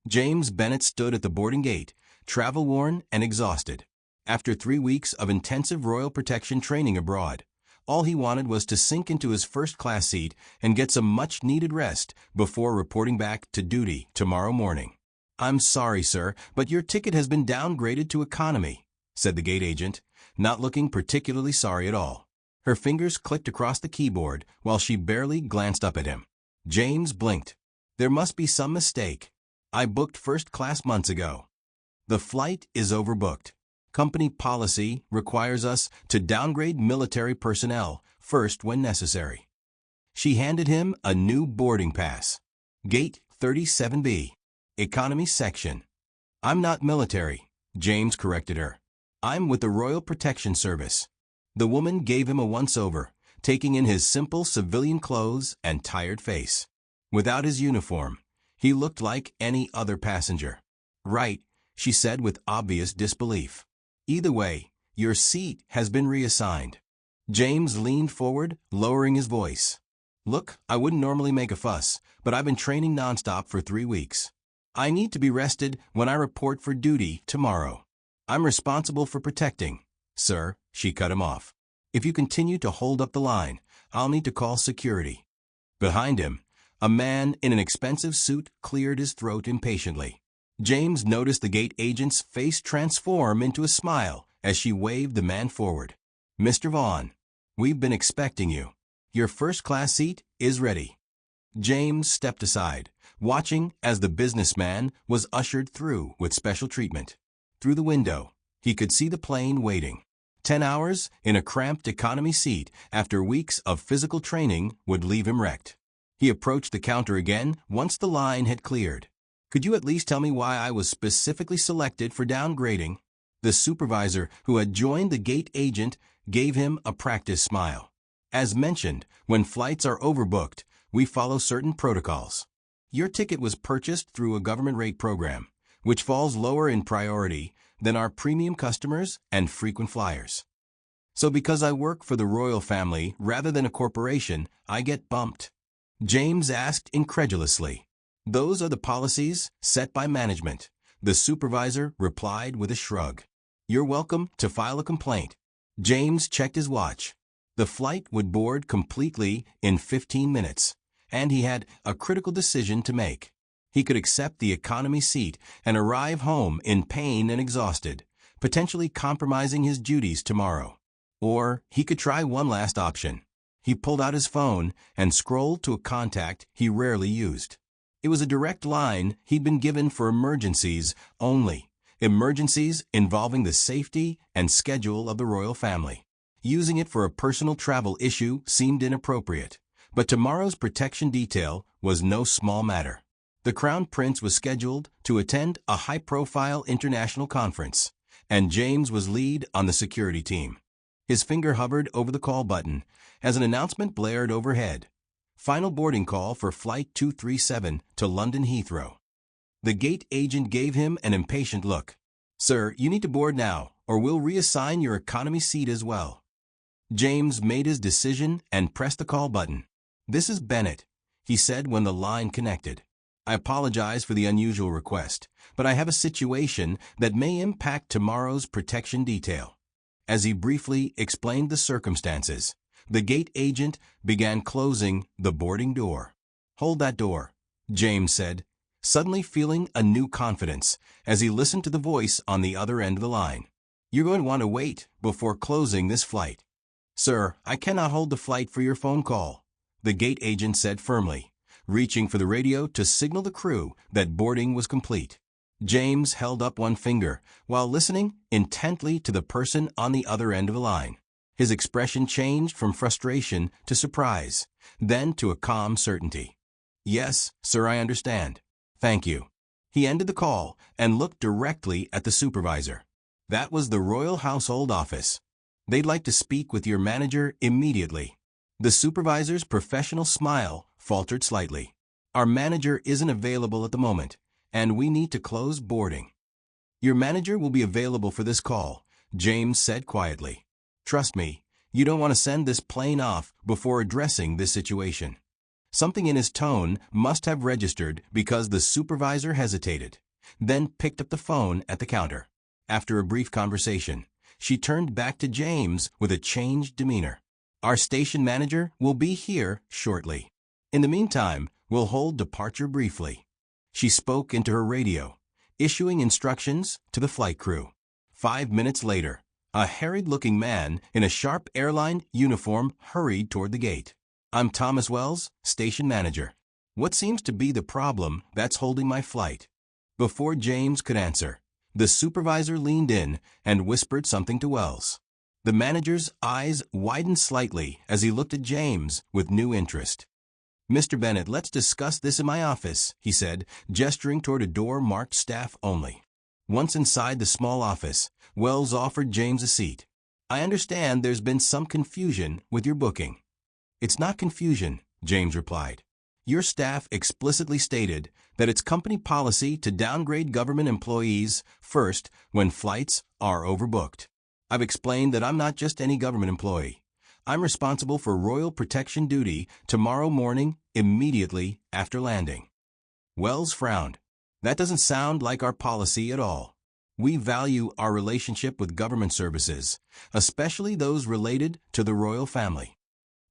James Bennett stood at the boarding gate, travel-worn and exhausted. After 3 weeks of intensive royal protection training abroad, all he wanted was to sink into his first-class seat and get some much-needed rest before reporting back to duty tomorrow morning. "I'm sorry, sir, but your ticket has been downgraded to economy," said the gate agent, not looking particularly sorry at all. Her fingers clicked across the keyboard while she barely glanced up at him. James blinked. "There must be some mistake. I booked first class months ago. The flight is overbooked. Company policy requires us to downgrade military personnel first when necessary." She handed him a new boarding pass. Gate 37B. Economy section. "I'm not military," James corrected her. "I'm with the Royal Protection Service." The woman gave him a once-over, taking in his simple civilian clothes and tired face. Without his uniform, he looked like any other passenger. "Right," she said with obvious disbelief. "Either way, your seat has been reassigned." James leaned forward, lowering his voice. "Look, I wouldn't normally make a fuss, but I've been training nonstop for 3 weeks. I need to be rested when I report for duty tomorrow. I'm responsible for protecting." "Sir," she cut him off. "If you continue to hold up the line, I'll need to call security." Behind him, a man in an expensive suit cleared his throat impatiently. James noticed the gate agent's face transform into a smile as she waved the man forward. "Mr. Vaughn, we've been expecting you. Your first-class seat is ready." James stepped aside, watching as the businessman was ushered through with special treatment. Through the window, he could see the plane waiting. 10 hours in a cramped economy seat after weeks of physical training would leave him wrecked. He approached the counter again once the line had cleared. "Could you at least tell me why I was specifically selected for downgrading?" The supervisor who had joined the gate agent gave him a practice smile. "As mentioned, when flights are overbooked, we follow certain protocols. Your ticket was purchased through a government rate program, which falls lower in priority than our premium customers and frequent flyers. So because I work for the royal family rather than a corporation, I get bumped." James asked incredulously. "Those are the policies set by management," the supervisor replied with a shrug. "You're welcome to file a complaint." James checked his watch. The flight would board completely in 15 minutes, and he had a critical decision to make. He could accept the economy seat and arrive home in pain and exhausted, potentially compromising his duties tomorrow. Or he could try one last option. He pulled out his phone and scrolled to a contact he rarely used. It was a direct line he'd been given for emergencies only, emergencies involving the safety and schedule of the royal family. Using it for a personal travel issue seemed inappropriate, but tomorrow's protection detail was no small matter. The Crown Prince was scheduled to attend a high-profile international conference, and James was lead on the security team. His finger hovered over the call button as an announcement blared overhead. "Final boarding call for Flight 237 to London Heathrow." The gate agent gave him an impatient look. "Sir, you need to board now, or we'll reassign your economy seat as well." James made his decision and pressed the call button. "This is Bennett," he said when the line connected. "I apologize for the unusual request, but I have a situation that may impact tomorrow's protection detail." As he briefly explained the circumstances, the gate agent began closing the boarding door. "Hold that door," James said, suddenly feeling a new confidence as he listened to the voice on the other end of the line. "You're going to want to wait before closing this flight." "Sir, I cannot hold the flight for your phone call," the gate agent said firmly, reaching for the radio to signal the crew that boarding was complete. James held up one finger while listening intently to the person on the other end of the line. His expression changed from frustration to surprise, then to a calm certainty. "Yes, sir, I understand. Thank you." He ended the call and looked directly at the supervisor. "That was the Royal Household Office. They'd like to speak with your manager immediately." The supervisor's professional smile faltered slightly. "Our manager isn't available at the moment, and we need to close boarding." "Your manager will be available for this call," James said quietly. "Trust me, you don't want to send this plane off before addressing this situation." Something in his tone must have registered because the supervisor hesitated, then picked up the phone at the counter. After a brief conversation, she turned back to James with a changed demeanor. Our station manager will be here shortly. In the meantime, we'll hold departure briefly. She spoke into her radio, issuing instructions to the flight crew. 5 minutes later, a harried-looking man in a sharp airline uniform hurried toward the gate. I'm Thomas Wells, station manager. What seems to be the problem that's holding my flight? Before James could answer, the supervisor leaned in and whispered something to Wells. The manager's eyes widened slightly as he looked at James with new interest. Mr. Bennett, let's discuss this in my office, he said, gesturing toward a door marked staff only. Once inside the small office, Wells offered James a seat. I understand there's been some confusion with your booking. It's not confusion, James replied. Your staff explicitly stated that it's company policy to downgrade government employees first when flights are overbooked. I've explained that I'm not just any government employee. I'm responsible for royal protection duty tomorrow morning immediately after landing. Wells frowned. That doesn't sound like our policy at all. We value our relationship with government services, especially those related to the royal family.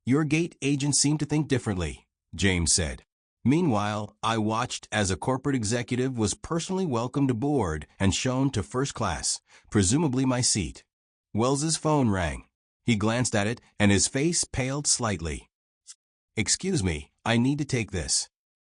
Your gate agents seem to think differently, James said. Meanwhile, I watched as a corporate executive was personally welcomed aboard and shown to first class, presumably my seat. Wells's phone rang. He glanced at it and his face paled slightly. Excuse me, I need to take this.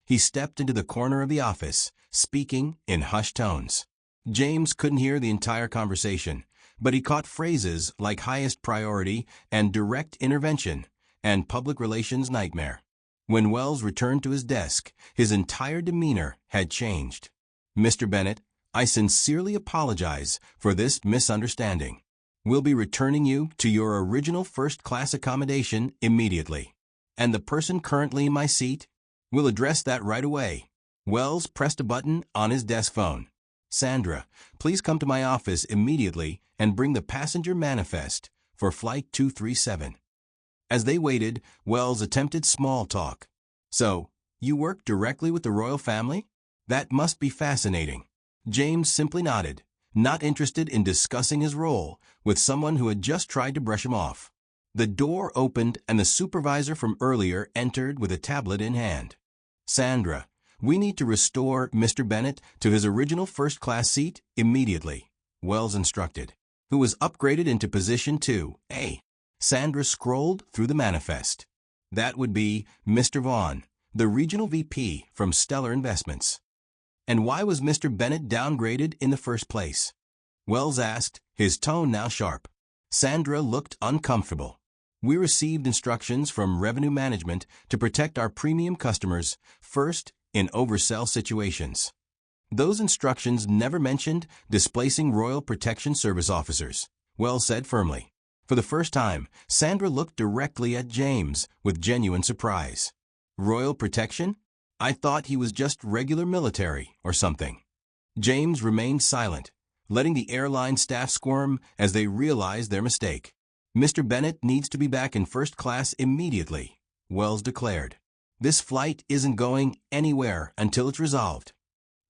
He stepped into the corner of the office, speaking in hushed tones. James couldn't hear the entire conversation, but he caught phrases like highest priority and direct intervention and public relations nightmare. When Wells returned to his desk, his entire demeanor had changed. Mr. Bennett, I sincerely apologize for this misunderstanding. We'll be returning you to your original first-class accommodation immediately. And the person currently in my seat? We'll address that right away. Wells pressed a button on his desk phone. Sandra, please come to my office immediately and bring the passenger manifest for Flight 237. As they waited, Wells attempted small talk. So, you work directly with the royal family? That must be fascinating. James simply nodded, not interested in discussing his role with someone who had just tried to brush him off. The door opened and the supervisor from earlier entered with a tablet in hand. Sandra, we need to restore Mr. Bennett to his original first-class seat immediately, Wells instructed, who was upgraded into position 2A. Sandra scrolled through the manifest. That would be Mr. Vaughn, the regional VP from Stellar Investments. And why was Mr. Bennett downgraded in the first place? Wells asked, his tone now sharp. Sandra looked uncomfortable. We received instructions from revenue management to protect our premium customers first in oversell situations. Those instructions never mentioned displacing Royal Protection Service officers, Wells said firmly. For the first time, Sandra looked directly at James with genuine surprise. Royal Protection? I thought he was just regular military or something. James remained silent, letting the airline staff squirm as they realized their mistake. Mr. Bennett needs to be back in first class immediately, Wells declared. This flight isn't going anywhere until it's resolved.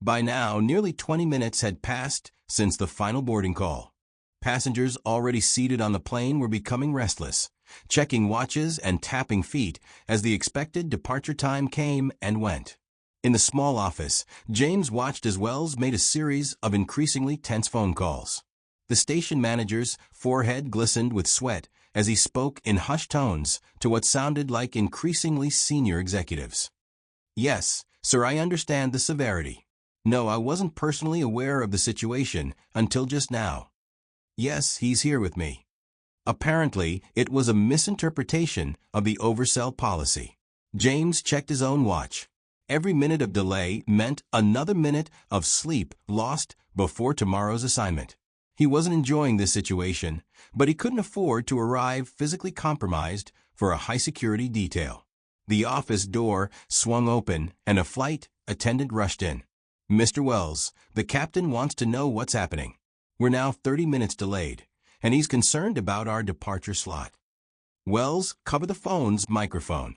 By now, nearly 20 minutes had passed since the final boarding call. Passengers already seated on the plane were becoming restless, checking watches and tapping feet as the expected departure time came and went. In the small office, James watched as Wells made a series of increasingly tense phone calls. The station manager's forehead glistened with sweat as he spoke in hushed tones to what sounded like increasingly senior executives. Yes, sir, I understand the severity. No, I wasn't personally aware of the situation until just now. Yes, he's here with me. Apparently, it was a misinterpretation of the oversell policy. James checked his own watch. Every minute of delay meant another minute of sleep lost before tomorrow's assignment. He wasn't enjoying this situation, but he couldn't afford to arrive physically compromised for a high-security detail. The office door swung open and a flight attendant rushed in. Mr. Wells, the captain wants to know what's happening. We're now 30 minutes delayed, and he's concerned about our departure slot. Wells covered the phone's microphone.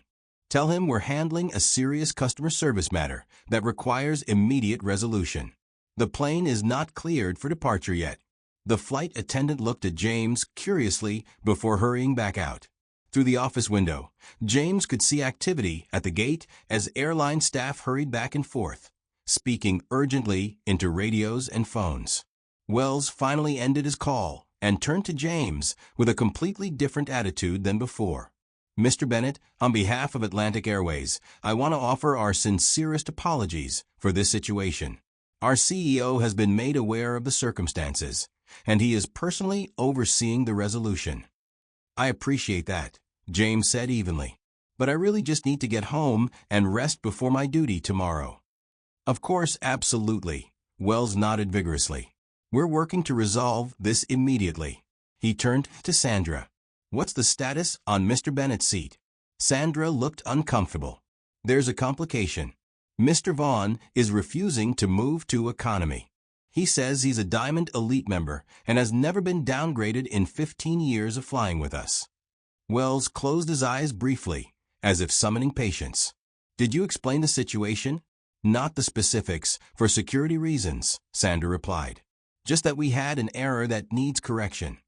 Tell him we're handling a serious customer service matter that requires immediate resolution. The plane is not cleared for departure yet. The flight attendant looked at James curiously before hurrying back out. Through the office window, James could see activity at the gate as airline staff hurried back and forth, speaking urgently into radios and phones. Wells finally ended his call and turned to James with a completely different attitude than before. Mr. Bennett, on behalf of Atlantic Airways, I want to offer our sincerest apologies for this situation. Our CEO has been made aware of the circumstances, and he is personally overseeing the resolution. I appreciate that, James said evenly. But I really just need to get home and rest before my duty tomorrow. Of course, absolutely, Wells nodded vigorously. We're working to resolve this immediately. He turned to Sandra. What's the status on Mr. Bennett's seat? Sandra looked uncomfortable. There's a complication. Mr. Vaughn is refusing to move to economy. He says he's a Diamond Elite member and has never been downgraded in 15 years of flying with us. Wells closed his eyes briefly, as if summoning patience. Did you explain the situation? Not the specifics, for security reasons, Sandra replied. Just that we had an error that needs correction.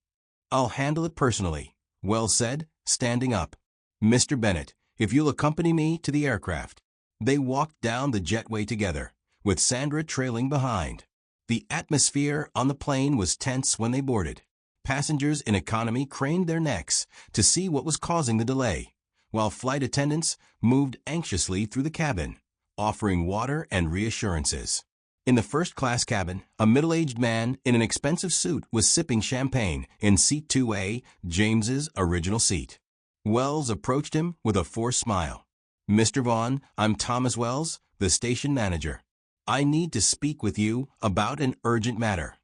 I'll handle it personally, Wells said, standing up. Mr. Bennett, if you'll accompany me to the aircraft. They walked down the jetway together, with Sandra trailing behind. The atmosphere on the plane was tense when they boarded. Passengers in economy craned their necks to see what was causing the delay, while flight attendants moved anxiously through the cabin, offering water and reassurances. In the first-class cabin, a middle-aged man in an expensive suit was sipping champagne in seat 2A, James's original seat. Wells approached him with a forced smile. Mr. Vaughn, I'm Thomas Wells, the station manager. I need to speak with you about an urgent matter.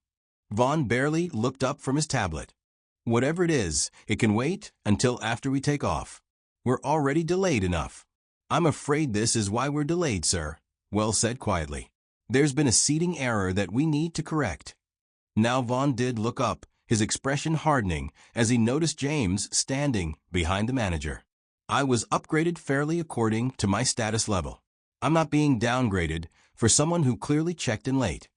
Vaughn barely looked up from his tablet. Whatever it is, it can wait until after we take off. We're already delayed enough. I'm afraid this is why we're delayed, sir, Wells said quietly. There's been a seating error that we need to correct. Now Vaughn did look up, his expression hardening as he noticed James standing behind the manager. I was upgraded fairly according to my status level. I'm not being downgraded for someone who clearly checked in late.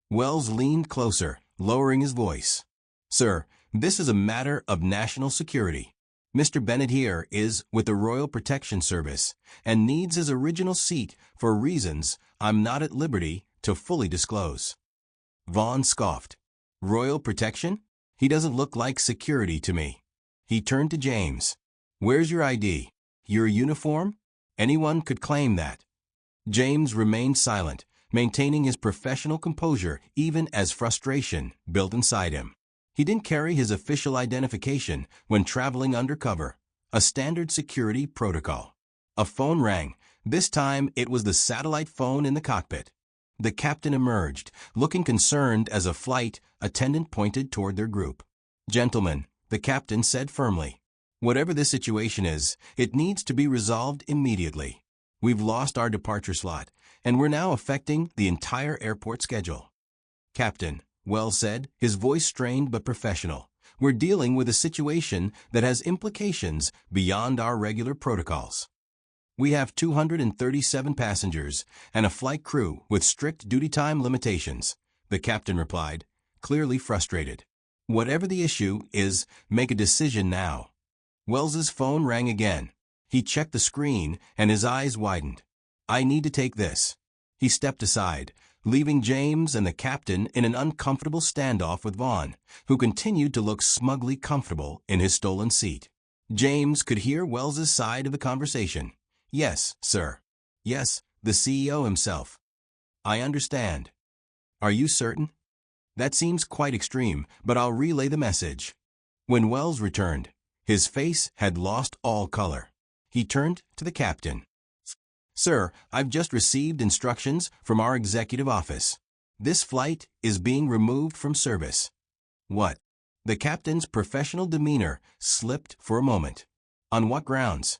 Wells leaned closer, lowering his voice. Sir, this is a matter of national security. Mr. Bennett here is with the Royal Protection Service and needs his original seat for reasons I'm not at liberty to fully disclose. Vaughn scoffed. Royal Protection? He doesn't look like security to me. He turned to James. Where's your ID? Your uniform? Anyone could claim that. James remained silent, maintaining his professional composure even as frustration built inside him. He didn't carry his official identification when traveling undercover, a standard security protocol. A phone rang. This time it was the satellite phone in the cockpit. The captain emerged, looking concerned as a flight attendant pointed toward their group. Gentlemen, the captain said firmly. Whatever the situation is, it needs to be resolved immediately. We've lost our departure slot, and we're now affecting the entire airport schedule. Captain, Wells said, his voice strained but professional. We're dealing with a situation that has implications beyond our regular protocols. We have 237 passengers and a flight crew with strict duty time limitations, the captain replied, clearly frustrated. Whatever the issue is, make a decision now. Wells's phone rang again. He checked the screen and his eyes widened. I need to take this. He stepped aside, leaving James and the captain in an uncomfortable standoff with Vaughn, who continued to look smugly comfortable in his stolen seat. James could hear Wells's side of the conversation. Yes, sir. Yes, the CEO himself. I understand. Are you certain? That seems quite extreme, but I'll relay the message. When Wells returned, his face had lost all color. He turned to the captain. Sir, I've just received instructions from our executive office. This flight is being removed from service. What? The captain's professional demeanor slipped for a moment. On what grounds?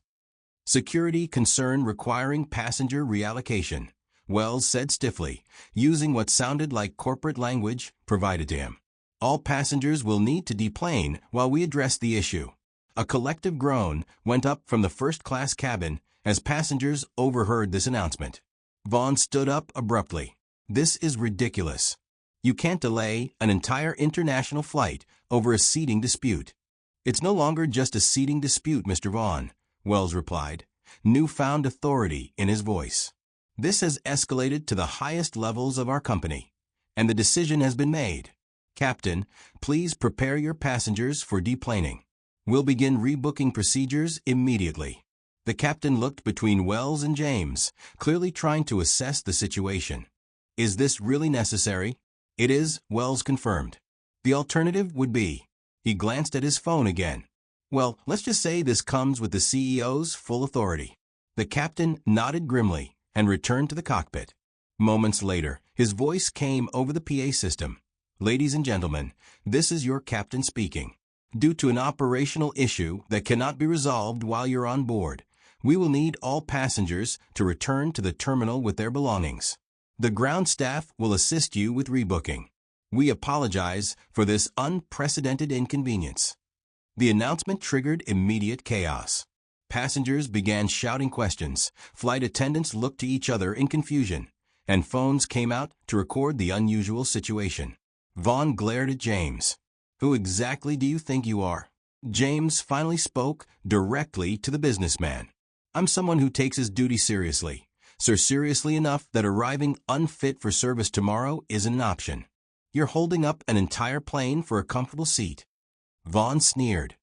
Security concern requiring passenger reallocation, Wells said stiffly, using what sounded like corporate language provided to him. All passengers will need to deplane while we address the issue. A collective groan went up from the first-class cabin as passengers overheard this announcement. Vaughn stood up abruptly. "This is ridiculous. You can't delay an entire international flight over a seating dispute." "It's no longer just a seating dispute, Mr. Vaughn," Wells replied, newfound authority in his voice. "This has escalated to the highest levels of our company, and the decision has been made. Captain, please prepare your passengers for deplaning. We'll begin rebooking procedures immediately." The captain looked between Wells and James, clearly trying to assess the situation. "Is this really necessary?" "It is," Wells confirmed. "The alternative would be." He glanced at his phone again. "Well, let's just say this comes with the CEO's full authority." The captain nodded grimly and returned to the cockpit. Moments later, his voice came over the PA system. "Ladies and gentlemen, this is your captain speaking. Due to an operational issue that cannot be resolved while you're on board, we will need all passengers to return to the terminal with their belongings. The ground staff will assist you with rebooking. We apologize for this unprecedented inconvenience." The announcement triggered immediate chaos. Passengers began shouting questions, flight attendants looked to each other in confusion, and phones came out to record the unusual situation. Vaughn glared at James. "Who exactly do you think you are?" James finally spoke directly to the businessman. "I'm someone who takes his duty seriously, so seriously enough that arriving unfit for service tomorrow isn't an option. You're holding up an entire plane for a comfortable seat." Vaughn sneered.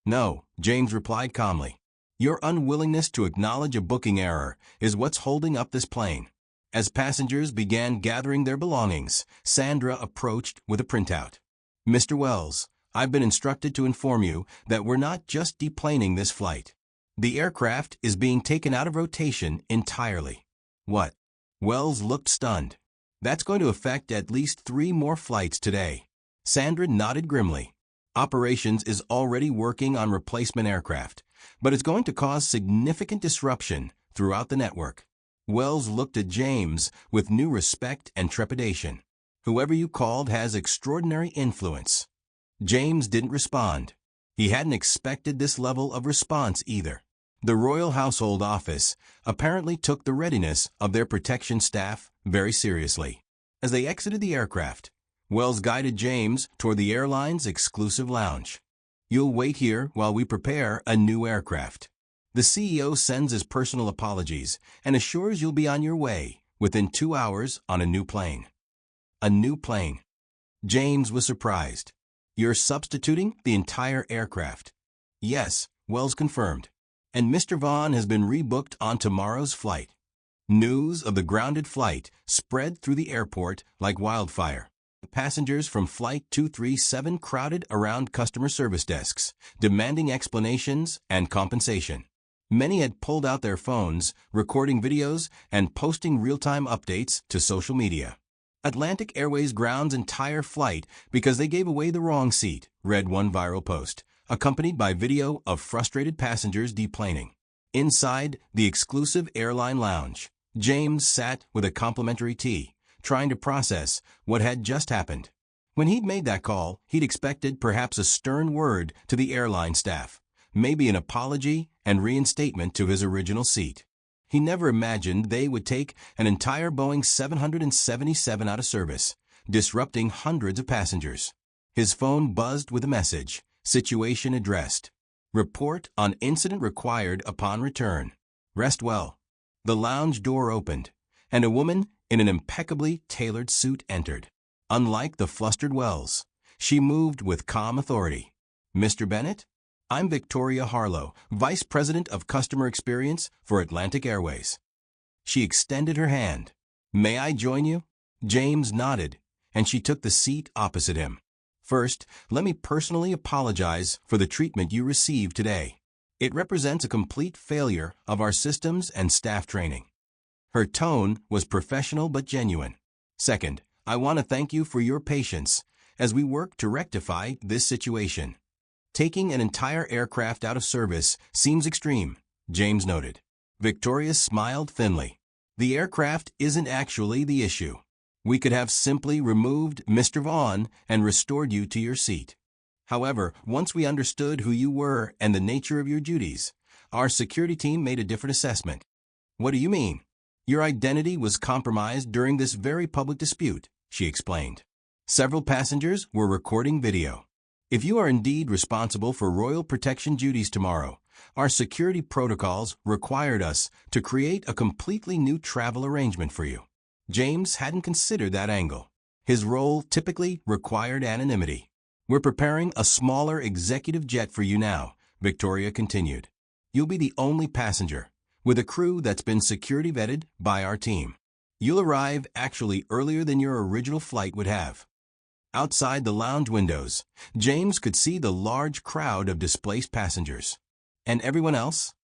"No," James replied calmly. "Your unwillingness to acknowledge a booking error is what's holding up this plane." As passengers began gathering their belongings, Sandra approached with a printout. "Mr. Wells, I've been instructed to inform you that we're not just deplaning this flight. The aircraft is being taken out of rotation entirely." "What?" Wells looked stunned. "That's going to affect at least 3 more flights today." Sandra nodded grimly. "Operations is already working on replacement aircraft, but it's going to cause significant disruption throughout the network." Wells looked at James with new respect and trepidation. "Whoever you called has extraordinary influence." James didn't respond. He hadn't expected this level of response either. The Royal Household Office apparently took the readiness of their protection staff very seriously. As they exited the aircraft, Wells guided James toward the airline's exclusive lounge. "You'll wait here while we prepare a new aircraft. The CEO sends his personal apologies and assures you'll be on your way within 2 hours on a new plane." "A new plane?" James was surprised. "You're substituting the entire aircraft?" "Yes," Wells confirmed. "And Mr. Vaughn has been rebooked on tomorrow's flight." News of the grounded flight spread through the airport like wildfire. Passengers from Flight 237 crowded around customer service desks, demanding explanations and compensation. Many had pulled out their phones, recording videos and posting real-time updates to social media. "Atlantic Airways grounds entire flight because they gave away the wrong seat," read one viral post, accompanied by video of frustrated passengers deplaning. Inside the exclusive airline lounge, James sat with a complimentary tea, trying to process what had just happened. When he'd made that call, he'd expected perhaps a stern word to the airline staff, maybe an apology and reinstatement to his original seat. He never imagined they would take an entire Boeing 777 out of service, disrupting hundreds of passengers. His phone buzzed with a message, "Situation addressed. Report on incident required upon return. Rest well." The lounge door opened, and a woman in an impeccably tailored suit entered. Unlike the flustered Wells, she moved with calm authority. "Mr. Bennett? I'm Victoria Harlow, Vice President of Customer Experience for Atlantic Airways." She extended her hand. "May I join you?" James nodded, and she took the seat opposite him. "First, let me personally apologize for the treatment you received today. It represents a complete failure of our systems and staff training." Her tone was professional but genuine. "Second, I want to thank you for your patience as we work to rectify this situation." "Taking an entire aircraft out of service seems extreme," James noted. Victoria smiled thinly. "The aircraft isn't actually the issue. We could have simply removed Mr. Vaughn and restored you to your seat." However, once we understood who you were and the nature of your duties, our security team made a different assessment. What do you mean? Your identity was compromised during this very public dispute, she explained. Several passengers were recording video. If you are indeed responsible for royal protection duties tomorrow, our security protocols required us to create a completely new travel arrangement for you. James hadn't considered that angle. His role typically required anonymity. We're preparing a smaller executive jet for you now, Victoria continued. You'll be the only passenger, with a crew that's been security vetted by our team. You'll arrive actually earlier than your original flight would have. Outside the lounge windows, James could see the large crowd of displaced passengers. And everyone else?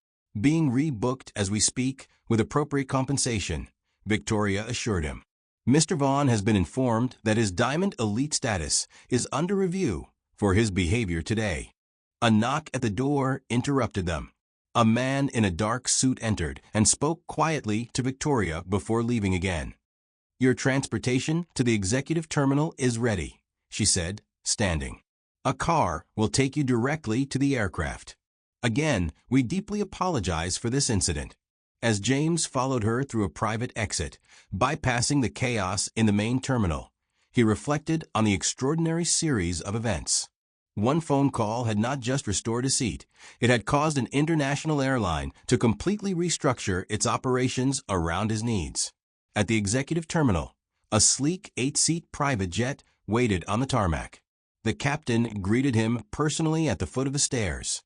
Being rebooked as we speak with appropriate compensation, Victoria assured him. Mr. Vaughn has been informed that his Diamond Elite status is under review for his behavior today. A knock at the door interrupted them. A man in a dark suit entered and spoke quietly to Victoria before leaving again. Your transportation to the executive terminal is ready, she said, standing. A car will take you directly to the aircraft. Again, we deeply apologize for this incident. As James followed her through a private exit, bypassing the chaos in the main terminal, he reflected on the extraordinary series of events. One phone call had not just restored a seat, it had caused an international airline to completely restructure its operations around his needs. At the executive terminal, a sleek 8-seat private jet waited on the tarmac. The captain greeted him personally at the foot of the stairs.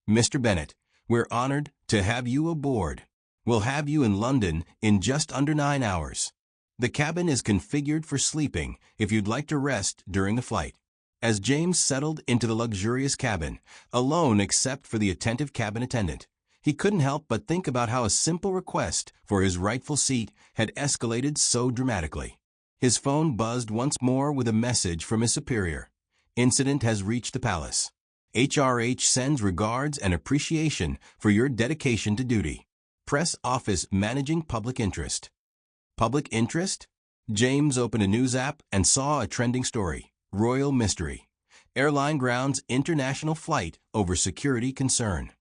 Mr. Bennett, we're honored to have you aboard. We'll have you in London in just under 9 hours. The cabin is configured for sleeping if you'd like to rest during the flight. As James settled into the luxurious cabin, alone except for the attentive cabin attendant, he couldn't help but think about how a simple request for his rightful seat had escalated so dramatically. His phone buzzed once more with a message from his superior. Incident has reached the palace. HRH sends regards and appreciation for your dedication to duty. Press Office Managing Public Interest. Public interest? James opened a news app and saw a trending story. Royal mystery. Airline grounds international flight over security concern.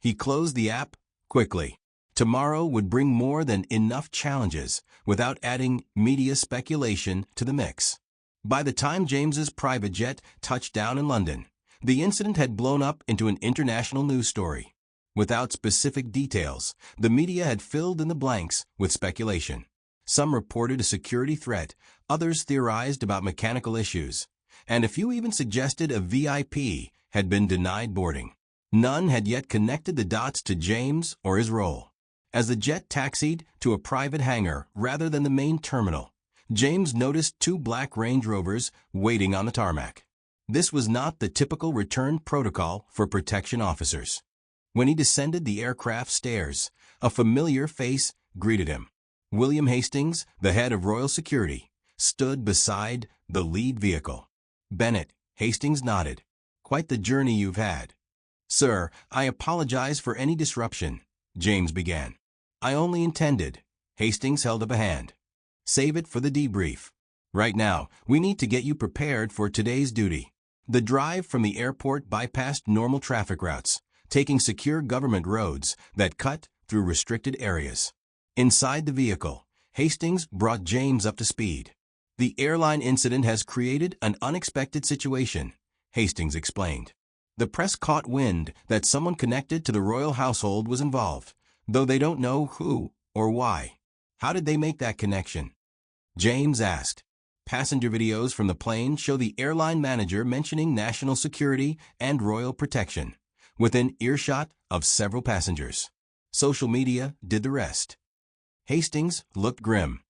He closed the app quickly. Tomorrow would bring more than enough challenges without adding media speculation to the mix. By the time James's private jet touched down in London, the incident had blown up into an international news story. Without specific details, the media had filled in the blanks with speculation. Some reported a security threat, others theorized about mechanical issues, and a few even suggested a VIP had been denied boarding. None had yet connected the dots to James or his role. As the jet taxied to a private hangar rather than the main terminal, James noticed 2 black Range Rovers waiting on the tarmac. This was not the typical return protocol for protection officers. When he descended the aircraft stairs, a familiar face greeted him. William Hastings, the head of Royal Security, stood beside the lead vehicle. Bennett, Hastings nodded. Quite the journey you've had. Sir, I apologize for any disruption, James began. I only intended. Hastings held up a hand. Save it for the debrief. Right now, we need to get you prepared for today's duty. The drive from the airport bypassed normal traffic routes, taking secure government roads that cut through restricted areas. Inside the vehicle, Hastings brought James up to speed. The airline incident has created an unexpected situation, Hastings explained. The press caught wind that someone connected to the royal household was involved, though they don't know who or why. How did they make that connection? James asked. Passenger videos from the plane show the airline manager mentioning national security and royal protection, within earshot of several passengers. Social media did the rest. Hastings looked grim.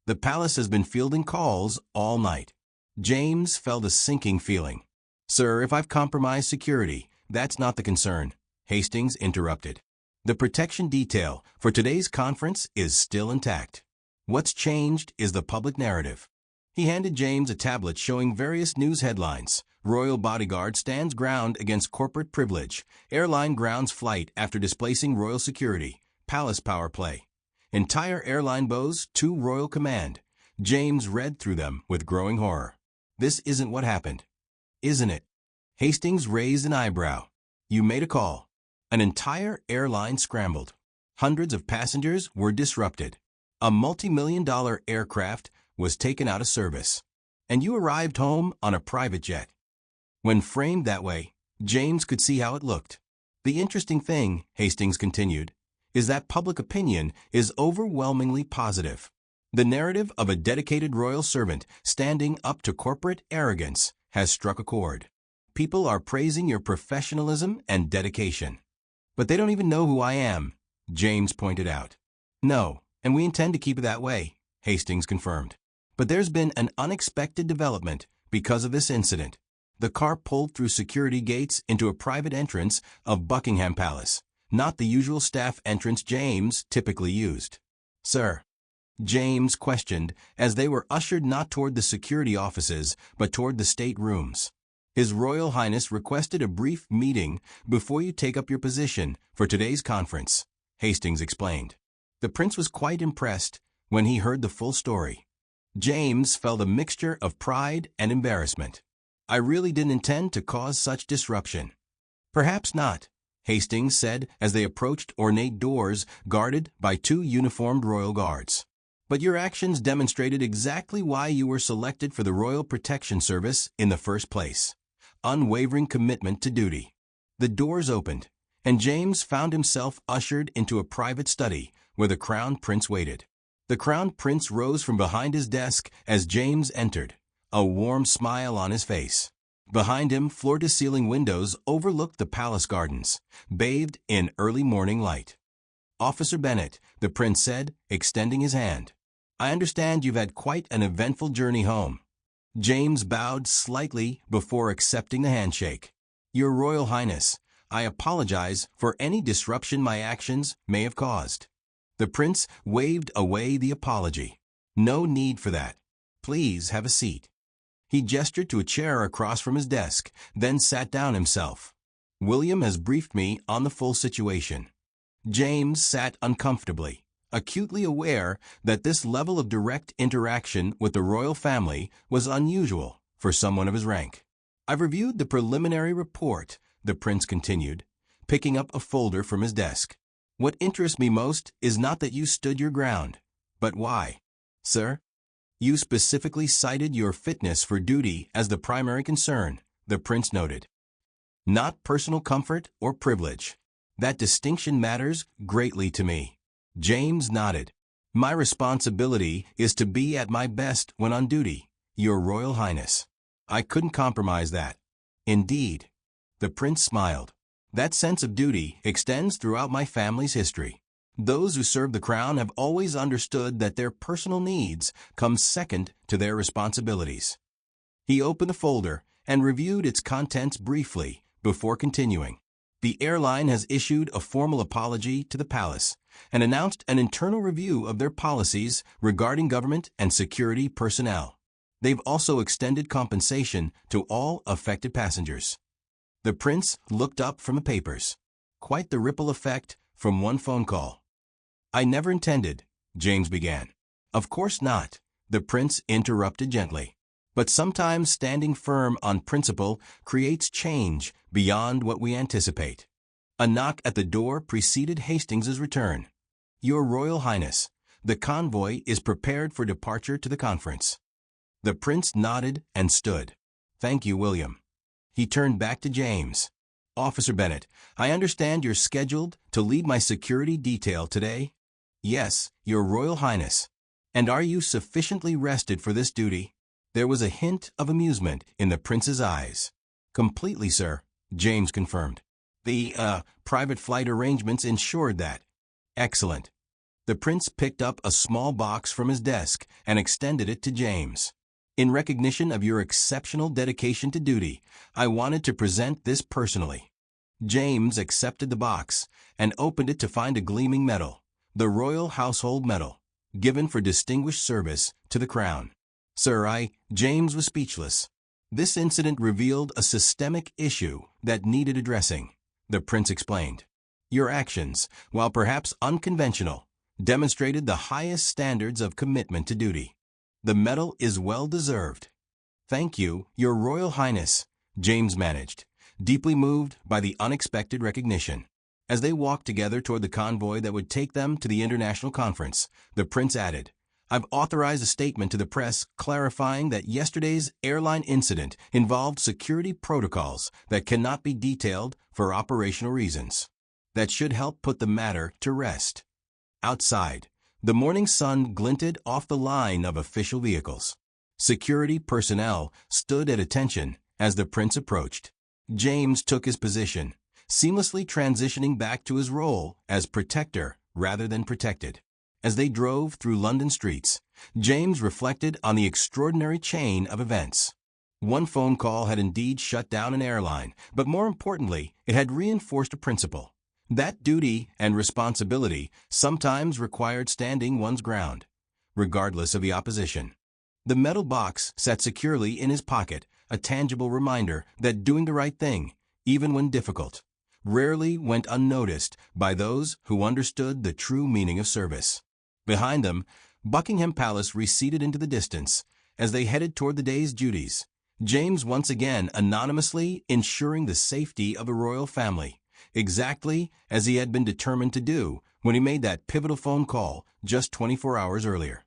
The palace has been fielding calls all night. James felt a sinking feeling. Sir, if I've compromised security, that's not the concern, Hastings interrupted. The protection detail for today's conference is still intact. What's changed is the public narrative. He handed James a tablet showing various news headlines. Royal bodyguard stands ground against corporate privilege. Airline grounds flight after displacing royal security. Palace power play. Entire airline bows to royal command. James read through them with growing horror. This isn't what happened. Isn't it? Hastings raised an eyebrow. You made a call. An entire airline scrambled. Hundreds of passengers were disrupted. A multi-million-dollar aircraft was taken out of service. And you arrived home on a private jet. When framed that way, James could see how it looked. The interesting thing, Hastings continued, is that public opinion is overwhelmingly positive. The narrative of a dedicated royal servant standing up to corporate arrogance has struck a chord. People are praising your professionalism and dedication. But they don't even know who I am, James pointed out. No, and we intend to keep it that way, Hastings confirmed. But there's been an unexpected development because of this incident. The car pulled through security gates into a private entrance of Buckingham Palace, not the usual staff entrance James typically used. Sir, James questioned as they were ushered not toward the security offices but toward the state rooms. His Royal Highness requested a brief meeting before you take up your position for today's conference, Hastings explained. The prince was quite impressed when he heard the full story. James felt a mixture of pride and embarrassment. I really didn't intend to cause such disruption. Perhaps not, Hastings said as they approached ornate doors guarded by 2 uniformed royal guards. But your actions demonstrated exactly why you were selected for the Royal Protection Service in the first place. Unwavering commitment to duty. The doors opened, and James found himself ushered into a private study where the Crown Prince waited. The Crown Prince rose from behind his desk as James entered, a warm smile on his face. Behind him, floor-to-ceiling windows overlooked the palace gardens, bathed in early morning light. Officer Bennet, the prince said, extending his hand. I understand you've had quite an eventful journey home. James bowed slightly before accepting the handshake. Your Royal Highness, I apologize for any disruption my actions may have caused. The prince waved away the apology. No need for that. Please have a seat. He gestured to a chair across from his desk, then sat down himself. William has briefed me on the full situation. James sat uncomfortably, acutely aware that this level of direct interaction with the royal family was unusual for someone of his rank. I've reviewed the preliminary report, the prince continued, picking up a folder from his desk. What interests me most is not that you stood your ground, but why. Sir, you specifically cited your fitness for duty as the primary concern, the prince noted. Not personal comfort or privilege. That distinction matters greatly to me. James nodded. My responsibility is to be at my best when on duty, Your Royal Highness. I couldn't compromise that. Indeed. The prince smiled. That sense of duty extends throughout my family's history. Those who serve the crown have always understood that their personal needs come second to their responsibilities. He opened the folder and reviewed its contents briefly before continuing. The airline has issued a formal apology to the palace and announced an internal review of their policies regarding government and security personnel. They've also extended compensation to all affected passengers. The prince looked up from the papers. Quite the ripple effect from one phone call. I never intended, James began. Of course not, the prince interrupted gently. But sometimes standing firm on principle creates change beyond what we anticipate. A knock at the door preceded Hastings's return. Your Royal Highness, the convoy is prepared for departure to the conference. The prince nodded and stood. Thank you, William. He turned back to James. Officer Bennet, I understand you're scheduled to lead my security detail today? Yes, Your Royal Highness. And are you sufficiently rested for this duty? There was a hint of amusement in the prince's eyes. Completely, sir, James confirmed. The, private flight arrangements ensured that. Excellent. The prince picked up a small box from his desk and extended it to James. In recognition of your exceptional dedication to duty, I wanted to present this personally. James accepted the box and opened it to find a gleaming medal, the Royal Household Medal, given for distinguished service to the crown. Sir, James was speechless. This incident revealed a systemic issue that needed addressing, the prince explained. Your actions, while perhaps unconventional, demonstrated the highest standards of commitment to duty. The medal is well deserved. Thank you, Your Royal Highness, James managed, deeply moved by the unexpected recognition. As they walked together toward the convoy that would take them to the international conference, the prince added, "I've authorized a statement to the press clarifying that yesterday's airline incident involved security protocols that cannot be detailed for operational reasons. That should help put the matter to rest." Outside, the morning sun glinted off the line of official vehicles. Security personnel stood at attention as the prince approached. James took his position, seamlessly transitioning back to his role as protector rather than protected. As they drove through London streets, James reflected on the extraordinary chain of events. One phone call had indeed shut down an airline, but more importantly, it had reinforced a principle. That duty and responsibility sometimes required standing one's ground, regardless of the opposition. The metal box sat securely in his pocket, a tangible reminder that doing the right thing, even when difficult, rarely went unnoticed by those who understood the true meaning of service. Behind them, Buckingham Palace receded into the distance as they headed toward the day's duties. James once again anonymously ensuring the safety of the royal family, exactly as he had been determined to do when he made that pivotal phone call just 24 hours earlier.